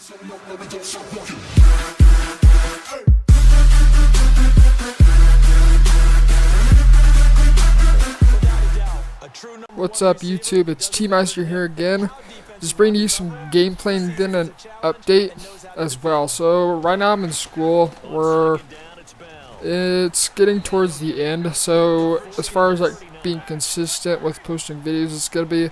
What's up, YouTube? It's T-Meister here again. Just bringing you some gameplay and then an update as well. So right now I'm in school. It's getting towards the end. So as far as like being consistent with posting videos, it's gonna be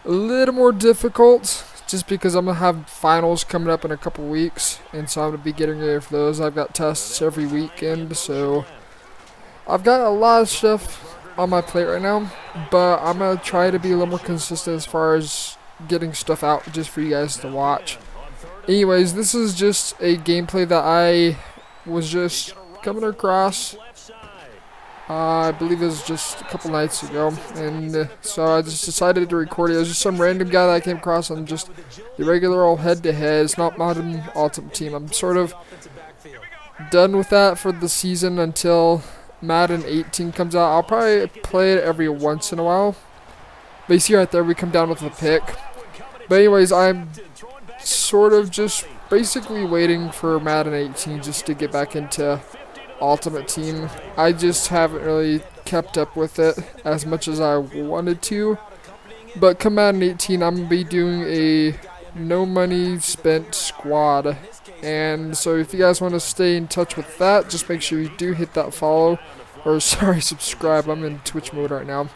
a little more difficult. Just because I'm gonna have finals coming up in a couple weeks, and so I'm gonna be getting ready for those. I've got tests every weekend, so I've got a lot of stuff on my plate right now, but I'm gonna try to be a little more consistent as far as getting stuff out just for you guys to watch. Anyways, this is just a gameplay that I was just coming across. I believe it was just a couple nights ago, and so I just decided to record it. It was just some random guy that I came across on just the regular old head-to-head. It's not Madden Ultimate Team. I'm sort of done with that for the season until Madden 18 comes out. I'll probably play it every once in a while. But you see right there, we come down with a pick. But anyways, I'm sort of just basically waiting for Madden 18 just to get back into Ultimate Team. I just haven't really kept up with it as much as I wanted to. But come Madden 18, I'm going to be doing a no money spent squad. And so if you guys want to stay in touch with that, just make sure you do hit that follow. Or sorry, subscribe. I'm in Twitch mode right now.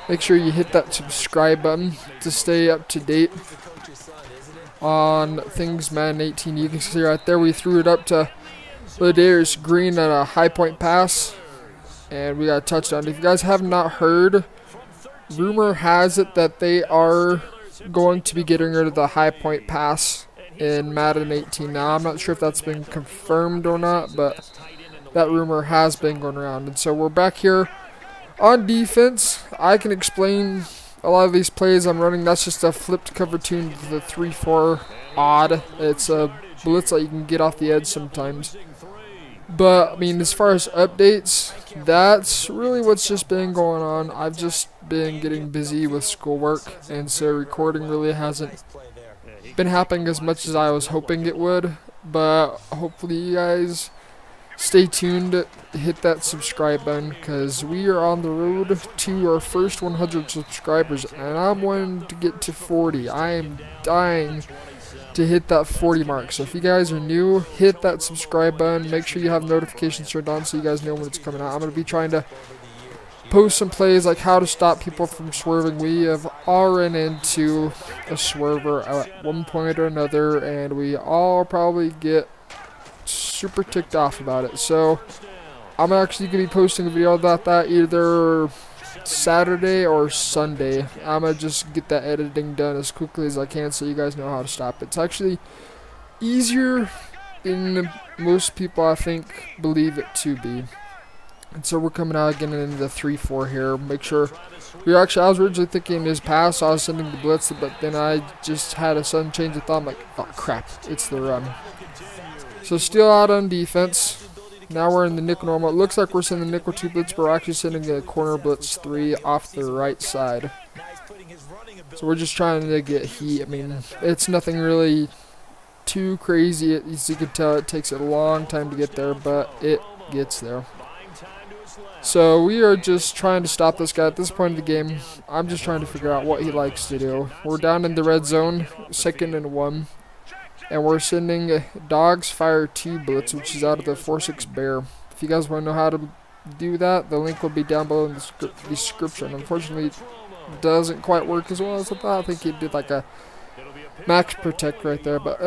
Make sure you hit that subscribe button to stay up to date on things Madden 18. You can see right there we threw it up to Ladarius Green at a high point pass, and we got a touchdown. If you guys have not heard, rumor has it that they are going to be getting rid of the high point pass in Madden 18 now. I'm not sure if that's been confirmed or not, but that rumor has been going around. And so we're back here on defense. I can explain a lot of these plays I'm running. That's just a flipped cover tune to the 3-4 odd. It's a blitz that you can get off the edge sometimes. But I mean, as far as updates, that's really what's just been going on. I've just been getting busy with schoolwork, and so recording really hasn't been happening as much as I was hoping it would. But hopefully you guys stay tuned, hit that subscribe button, because we are on the road to our first 100 subscribers, and I'm wanting to get to 40. I am dying to hit that 40 mark. So if you guys are new, hit that subscribe button. Make sure you have notifications turned on so you guys know when it's coming out. I'm going to be trying to post some plays like how to stop people from swerving. We have all run into a swerver at one point or another, and we all probably get super ticked off about it. So I'm actually going to be posting a video about that either Saturday or Sunday. I'm going to just get that editing done as quickly as I can so you guys know how to stop it. It's actually easier than most people, I think, believe it to be. And so we're coming out again into the 3-4 here. Make sure I was originally thinking his pass, so I was sending the blitz, but then I just had a sudden change of thought. I'm like, oh crap, it's the run. So still out on defense. Now we're in the nickel normal. It looks like we're sending nickel 2 blitz, but we're actually sending a corner blitz 3 off the right side. So we're just trying to get heat. I mean, it's nothing really too crazy. As you can tell, it takes a long time to get there, but it gets there. So we are just trying to stop this guy at this point in the game. I'm just trying to figure out what he likes to do. We're down in the red zone, 2nd and 1. And we're sending a Dogs Fire 2 blitz, which is out of the 4-6 bear. If you guys want to know how to do that, the link will be down below in the description. Unfortunately, it doesn't quite work as well as I thought. I think it did like a max protect right there, but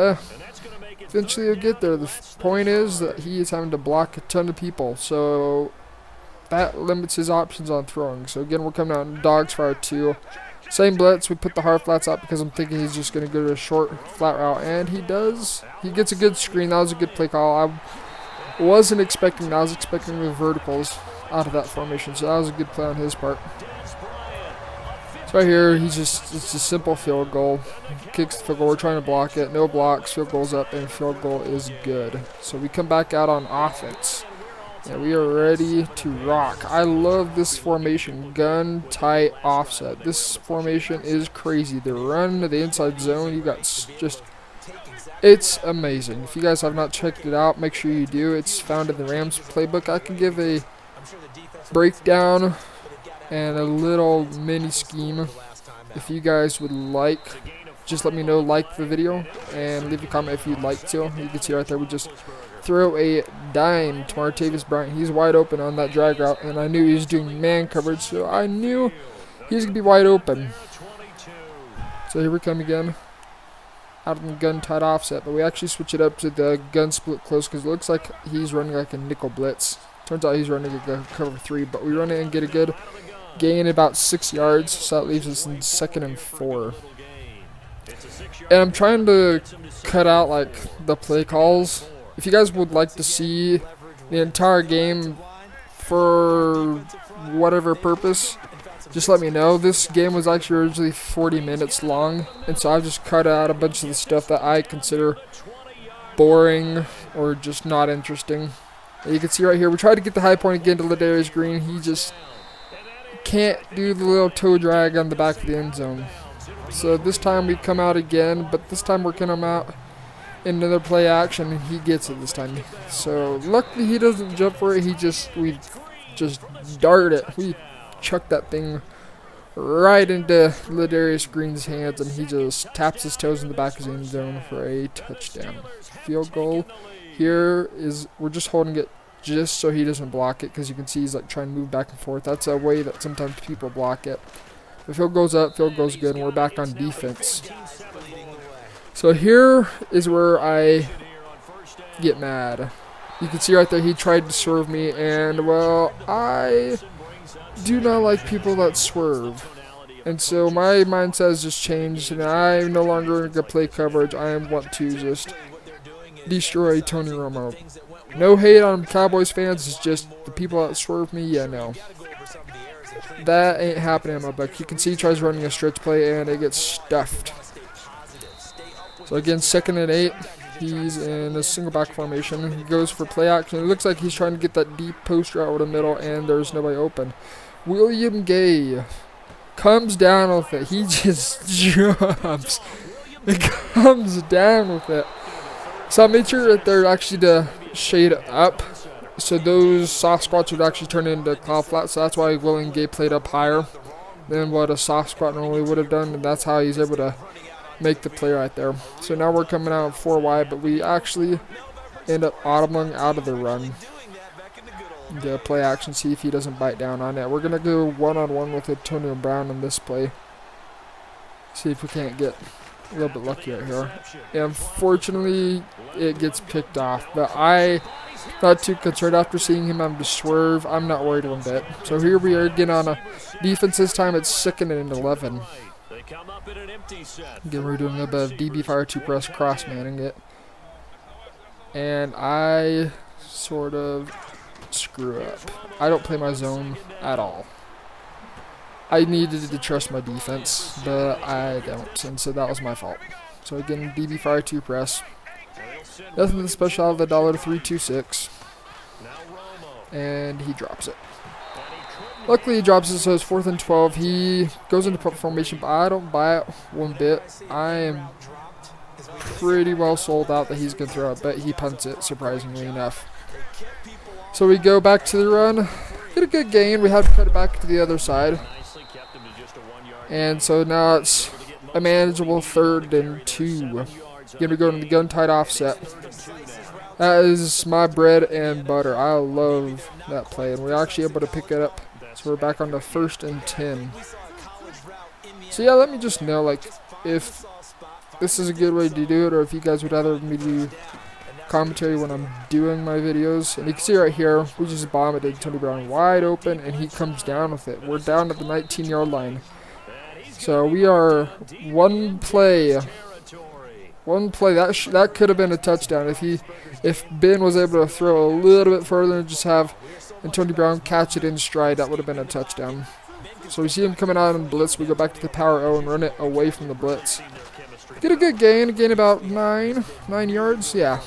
eventually he'll get there. The point is that he is having to block a ton of people, so that limits his options on throwing. So again, we're coming out in Dogs Fire 2. Same blitz, we put the hard flats out because I'm thinking he's just going to go to a short flat route, and he does. He gets a good screen. That was a good play call. I wasn't expecting that. I was expecting the verticals out of that formation, so that was a good play on his part. So right here, it's a simple field goal. Kicks the field goal. We're trying to block it. No blocks. Field goal's up, and field goal is good. So we come back out on offense. And we are ready to rock. I love this formation. Gun, tight, offset. This formation is crazy. They run to the inside zone. You got just It's amazing. If you guys have not checked it out, make sure you do. It's found in the Rams playbook. I can give a breakdown and a little mini scheme if you guys would like. Just let me know, like the video, and leave a comment if you'd like to. You can see right there, we just throw a dime to Martavis Bryant. He's wide open on that drag route, and I knew he was doing man coverage, so I knew he was going to be wide open. So here we come again, out of the gun tight offset, but we actually switch it up to the gun split close because it looks like he's running like a nickel blitz. Turns out he's running a cover 3, but we run it and get a good gain about 6 yards, so that leaves us in 2nd and 4. And I'm trying to cut out like the play calls. If you guys would like to see the entire game for whatever purpose, just let me know. This game was actually originally 40 minutes long, and so I've just cut out a bunch of the stuff that I consider boring or just not interesting. And you can see right here, we tried to get the high point again to Ladarius Green. He just can't do the little toe drag on the back of the end zone. So this time we come out again, but this time we're going to come out in another play action, and he gets it this time. So luckily he doesn't jump for it. We just dart it. We chuck that thing right into Ladarius Green's hands, and he just taps his toes in the back of his end zone for a touchdown. Field goal here is, we're just holding it just so he doesn't block it, because you can see he's like trying to move back and forth. That's a way that sometimes people block it. The field goes up, field goes good, and we're back on defense. So here is where I get mad. You can see right there he tried to swerve me, and well, I do not like people that swerve. And so my mindset has just changed, and I'm no longer going to play coverage. I want to just destroy Tony Romo. No hate on Cowboys fans, it's just the people that swerve me, yeah, no. That ain't happening in my book. You can see he tries running a stretch play, and it gets stuffed. So again, 2nd and 8. He's in a single back formation. He goes for play action. It looks like he's trying to get that deep post route over the middle, and there's nobody open. William Gay comes down with it. He just jumps. It comes down with it. So I made sure that they're actually to shade up, so those soft spots would actually turn into cloud flats. So that's why William Gay played up higher than what a soft spot normally would have done, and that's how he's able to make the play right there. So now we're coming out 4 wide, but we actually end up audibling out of the run. The play action, see if he doesn't bite down on it. We're going to go one-on-one with Antonio Brown in this play. See if we can't get a little bit lucky right here. And unfortunately, it gets picked off. But I'm not too concerned. After seeing him have to swerve, I'm not worried one bit. So here we are again on a defense. This time it's 2nd and 11. Again, we're doing a bit of DB fire 2 press, cross-manning it. And I sort of screw up. I don't play my zone at all. I needed to trust my defense, but I don't, and so that was my fault. So again, DB fire 2 press. Nothing special out of the $3.26. And he drops it. Luckily he drops it, so it's 4th and 12. He goes into punt formation, but I don't buy it one bit. I am pretty well sold out that he's going to throw it, but he punts it, surprisingly enough. So we go back to the run. Get a good gain. We have to cut it back to the other side. And so now it's a manageable 3rd and 2. Going to go to the gun tight offset. That is my bread and butter. I love that play, and we're actually able to pick it up. So we're back on the 1st and 10. So yeah, let me just know like if this is a good way to do it, or if you guys would rather me do commentary when I'm doing my videos. And you can see right here, we just bomb it to Tony Brown wide open, and he comes down with it. We're down at the 19-yard line. So we are one play. That could have been a touchdown if Ben was able to throw a little bit further and just have Antonio Brown catch it in stride. That would have been a touchdown. So we see him coming out in blitz. We go back to the power O and run it away from the blitz. Get a good gain about 9 yards. Yeah.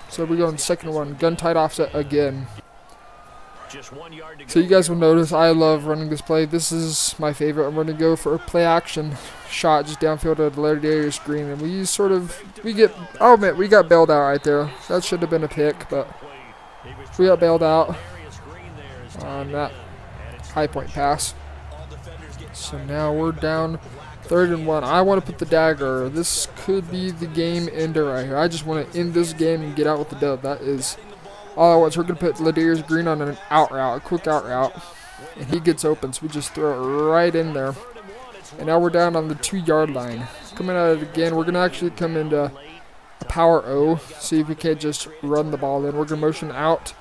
So we go in 2nd and 1, gun tight offset again. So you guys will notice I love running this play. This is my favorite. I'm going to go for a play action shot just downfield at the Ladarius Green, and I'll admit, we got bailed out right there. That should have been a pick, but we got bailed out on that high point pass. So now we're down 3rd and 1. I want to put the dagger. This could be the game ender right here. I just want to end this game and get out with the dub. That is all I want. So we're going to put Ladarius Green on an out route, a quick out route. And he gets open, so we just throw it right in there. And now we're down on the 2-yard line. Coming at it again. We're going to actually come into a power O. See if we can't just run the ball in. We're going to motion out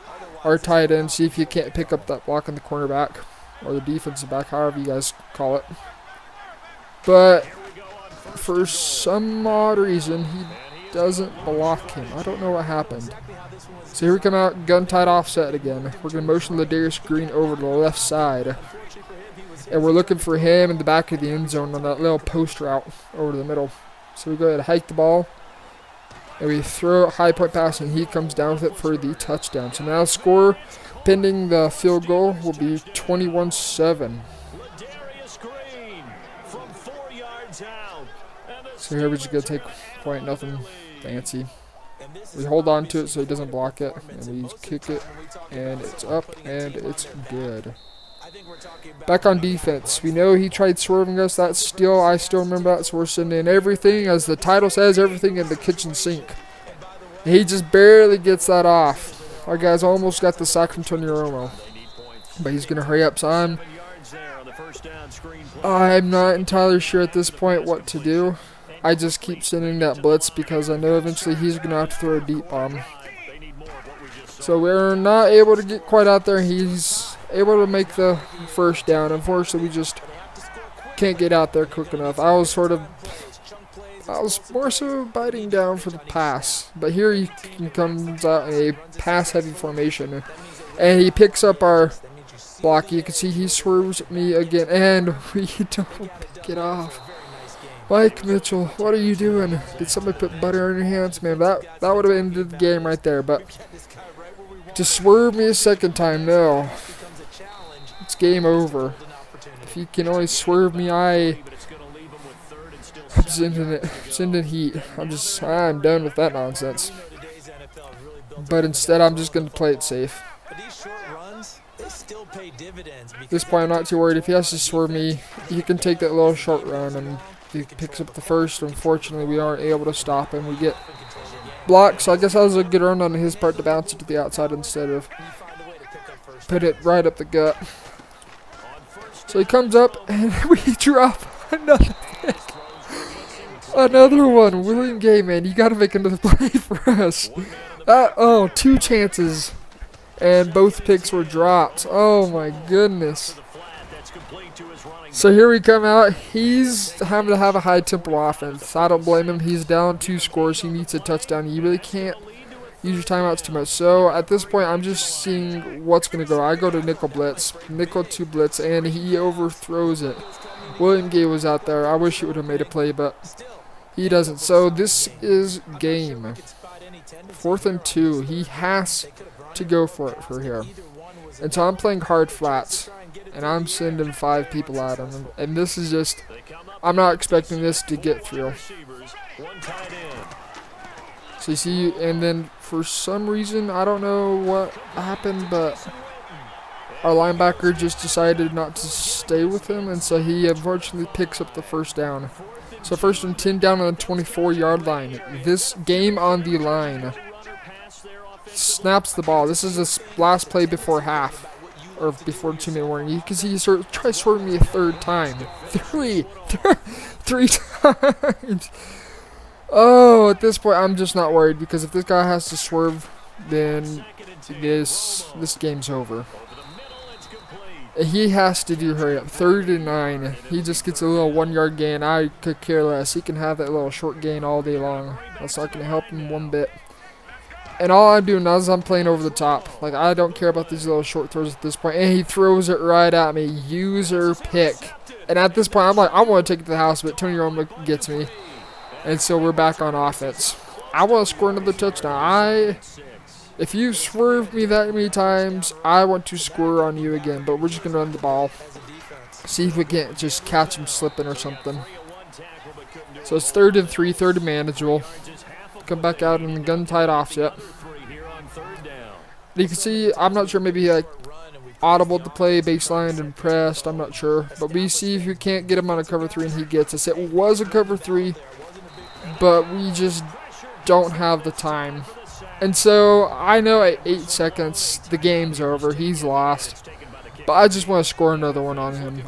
our tight end. See if you can't pick up that block on the cornerback. Or the defensive back, however you guys call it. But for some odd reason, he doesn't block him. I don't know what happened. So here we come out, gun tight offset again. We're going to motion Ladarius Green over to the left side. And we're looking for him in the back of the end zone on that little post route over to the middle. So we go ahead and hike the ball. And we throw a high point pass, and he comes down with it for the touchdown. So now score, pending the field goal, will be 21-7. So here we're just going to take point, nothing fancy. We hold on to it so he doesn't block it, and we kick it, and it's up, and it's good. Back on defense. We know he tried swerving us. I still remember that, so we're sending in everything, as the title says, everything in the kitchen sink. He just barely gets that off. Our guys almost got the sack from Tony Romo, but he's going to hurry up, so I'm not entirely sure at this point what to do. I just keep sending that blitz because I know eventually he's going to have to throw a deep bomb. So we're not able to get quite out there. He's able to make the first down. Unfortunately, we just can't get out there quick enough. I was more so biting down for the pass. But here he comes out in a pass-heavy formation. And he picks up our block. You can see he swerves me again. And we don't pick it off. Mike Mitchell, what are you doing? Did somebody put butter on your hands? Man, that would have ended the game right there. But to swerve me a second time, no. It's game over. If he can only swerve me, I'm sending heat. I'm done with that nonsense. But instead, I'm just going to play it safe. At this point, I'm not too worried. If he has to swerve me, he can take that little short run, and he picks up the first. Unfortunately, we aren't able to stop him. We get blocked, so I guess that was a good run on his part to bounce it to the outside instead of put it right up the gut. So he comes up, and we drop another pick. Another one. William Gay, man, you got to make another play for us. 2 chances, and both picks were dropped. Oh, my goodness. So here we come out. He's having to have a high-tempo offense. I don't blame him. He's down 2 scores. He needs a touchdown. You really can't use your timeouts too much. So at this point, I'm just seeing what's going to go. I go to nickel blitz, nickel 2 blitz, and he overthrows it. William Gay was out there. I wish he would have made a play, but he doesn't. So this is game. 4th and 2. He has to go for it for here. And so I'm playing hard flats. And I'm sending 5 people at him. And this is just, I'm not expecting this to get through. So you see, and then for some reason, I don't know what happened, but our linebacker just decided not to stay with him. And so he unfortunately picks up the first down. So 1st and 10 down on the 24-yard line. This game on the line. Snaps the ball. This is his last play before half. Or before 2-minute warning. You can see he tries swerving me a 3rd time. Three times. Oh, at this point, I'm just not worried. Because if this guy has to swerve, then this game's over. He has to hurry up. 3rd and 9. He just gets a little 1-yard gain. I could care less. He can have that little short gain all day long. That's not going to help him one bit. And all I'm doing now is I'm playing over the top. Like, I don't care about these little short throws at this point. And he throws it right at me. User pick. And at this point, I'm like, I want to take it to the house, but Tony Romo gets me. And so we're back on offense. I want to score another touchdown. If you swerve me that many times, I want to score on you again. But we're just going to run the ball. See if we can't just catch him slipping or something. So it's 3rd and 3, 3rd and manageable. Come back out and the gun tied off yet. You can see, I'm not sure, maybe he like audible to play, baseline and pressed, I'm not sure. But we see if we can't get him on a cover 3 and he gets us. It was a cover 3, but we just don't have the time. And so I know at 8 seconds the game's over, he's lost. But I just want to score another one on him.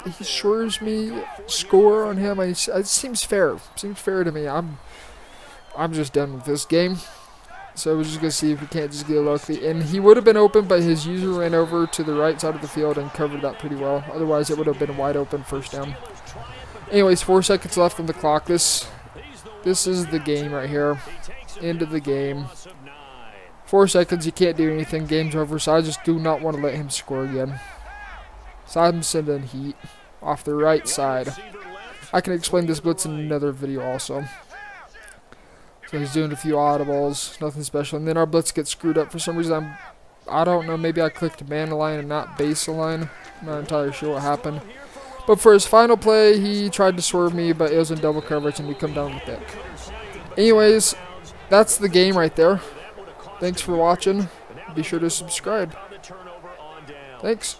He swerves me, score on him. It seems fair. Seems fair to me. I'm just done with this game. So we're just going to see if we can't just get lucky. And he would have been open, but his user ran over to the right side of the field and covered that pretty well. Otherwise, it would have been wide open first down. Anyways, 4 seconds left on the clock. This is the game right here. End of the game. 4 seconds, you can't do anything. Game's over, so I just do not want to let him score again. So I'm sending heat off the right side. I can explain this blitz in another video also. So he's doing a few audibles, nothing special. And then our blitz gets screwed up for some reason. I don't know, maybe I clicked man align and not base align. I'm not entirely sure what happened. But for his final play, he tried to swerve me, but it was in double coverage and we come down with the pick. Anyways, that's the game right there. Thanks for watching. Be sure to subscribe. Thanks.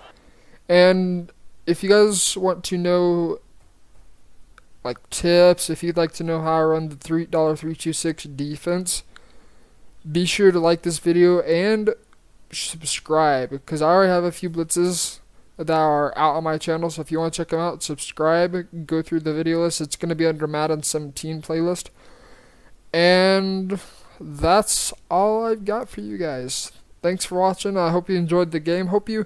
And if you guys want to know like tips, if you'd like to know how I run the $3.326 defense, be sure to like this video and subscribe, because I already have a few blitzes that are out on my channel. So if you want to check them out, subscribe, go through the video list. It's going to be under Madden 17 playlist. And that's all I've got for you guys. Thanks for watching. I hope you enjoyed the game. Hope you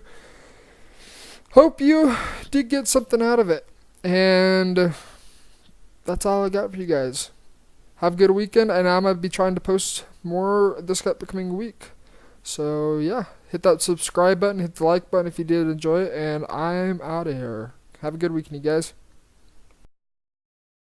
did get something out of it. And that's all I got for you guys. Have a good weekend, and I'm going to be trying to post more this upcoming week. So, yeah, hit that subscribe button, hit the like button if you did enjoy it, and I'm out of here. Have a good weekend, you guys.